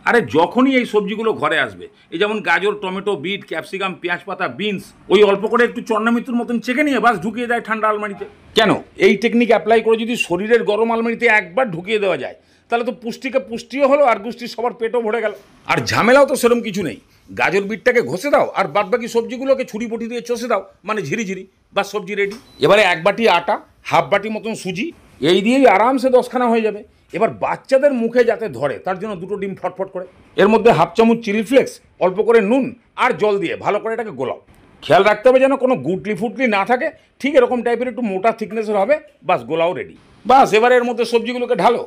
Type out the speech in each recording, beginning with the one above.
আরে যখনই এই সবজিগুলো ঘরে আসবে, এই যেমন গাজর, টমেটো, বিট, ক্যাপসিকাম, পেঁয়াজ পাতা, বিনস, ওই অল্প করে একটু চন্নামিত্রুর মতন চেকে নিয়ে বাস ঢুকিয়ে দেয় ঠান্ডা আলমারিতে। কেন? এই টেকনিক অ্যাপ্লাই করে যদি শরীরের গরম আলমারিতে একবার ঢুকিয়ে দেওয়া যায়, তাহলে তো পুষ্টিও হলো আর গুষ্টির সবার পেটও ভরে গেল। আর ঝামেলাও তো সেরকম কিছু নেই। গাজর বিটটাকে ঘষে দাও আর বাদবাকি সবজিগুলোকে ছুরি বটি দিয়ে চষে দাও, মানে ঝিরিঝিরি, বা সবজি রেডি। এবারে এক বাটি আটা, হাফ বাটি মতন সুজি, এই দিয়েই আরামসে 10খানা হয়ে যাবে। এবার বাচ্চাদের মুখে যাতে ধরে তার জন্য 2টো ডিম ফটফট করে, এর মধ্যে হাফ চামচ চিলি ফ্লেক্স, অল্প করে নুন আর জল দিয়ে ভালো করে এটাকে গোলাও। খেয়াল রাখতে হবে যেন কোনো গুটলি ফুটলি না থাকে, ঠিক এরকম টাইপের একটু মোটা থিকনেসের হবে। বাস গোলাও রেডি। বাস এবারে এর মধ্যে সবজিগুলোকে ঢালো।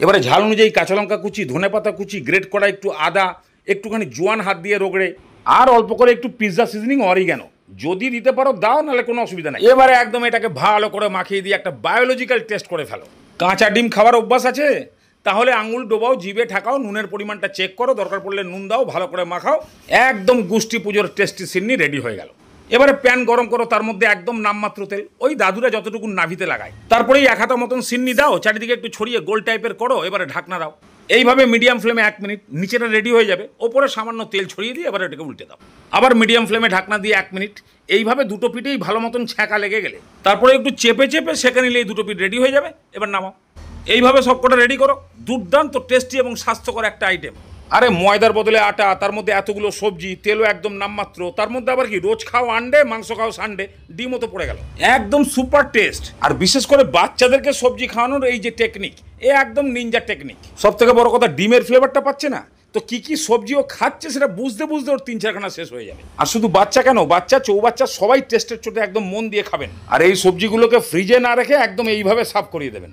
এবারে ঝাল অনুযায়ী কাঁচা লঙ্কা কুচি, ধনেপাতা কুচি, গ্রেট করা একটু আদা, একটুখানি জোয়ান হাত দিয়ে রগড়ে, আর অল্প করে একটু পিৎজা সিজনিং অরিগ্যানো যদি দিতে পারো দাও, নাহলে কোনো অসুবিধা নেই। এবারে একদম এটাকে ভালো করে মাখিয়ে দিয়ে একটা বায়োলজিক্যাল টেস্ট করে ফেলো। কাঁচা ডিম খাওয়ার অভ্যাস আছে? তাহলে আঙুল ডোবাও, জিভে ঠাকাও, নুনের পরিমাণটা চেক করো, দরকার পড়লে নুন দাও, ভালো করে মাখাও। একদম গুষ্টি পুজোর টেস্টি সিন্নি রেডি হয়ে গেল। এবারে প্যান গরম করো, তার মধ্যে একদম নামমাত্র তেল, ওই দাদুরা যতটুকু নাভিতে লাগায়। তারপরেই 1 হাতা মতন সিন্নি দাও, চারিদিকে একটু ছড়িয়ে গোল টাইপের করো। এবারে ঢাকনা দাও। এইভাবে মিডিয়াম ফ্লেমে 1 মিনিট, নিচেটা রেডি হয়ে যাবে, ওপরে সামান্য তেল ছড়িয়ে দিয়ে এবারে এটাকে উল্টে দাও। আবার মিডিয়াম ফ্লেমে ঢাকনা দিয়ে 1 মিনিট। এইভাবে 2টো পিঠেই ভালো মতন ছ্যাঁকা লেগে গেলে তারপরে একটু চেপে চেপে সেঁকে নিলে এই 2টো পিঠ রেডি হয়ে যাবে। এবার নামাও। এইভাবে সবকটা রেডি করো। দুর্দান্ত টেস্টি এবং স্বাস্থ্যকর একটা আইটেম। আরে ময়দার বদলে আটা, তার মধ্যে এতগুলো সবজি, তেলও একদম নামমাত্র, তার মধ্যে আবার কি রোজ খাও আন্ডে, মাংস খাও সানডে, ডিমও তো পড়ে গেল। একদম সুপার টেস্ট। আর বিশেষ করে বাচ্চাদেরকে সবজি খাওয়ানোর এই যে টেকনিক, এ একদম নিনজা টেকনিক। সব থেকে বড় কথা, ডিমের ফ্লেভারটা পাচ্ছে না তো কি কি সবজিও খাচ্ছে সেটা বুঝতে বুঝতে ওর 3-4খানা শেষ হয়ে যাবে। আর শুধু বাচ্চা কেন, বাচ্চা চৌবাচ্চা সবাই টেস্টের চোটে একদম মন দিয়ে খাবেন। আর এই সবজিগুলোকে ফ্রিজে না রেখে একদম এইভাবে সার্ভ করিয়ে দেবেন।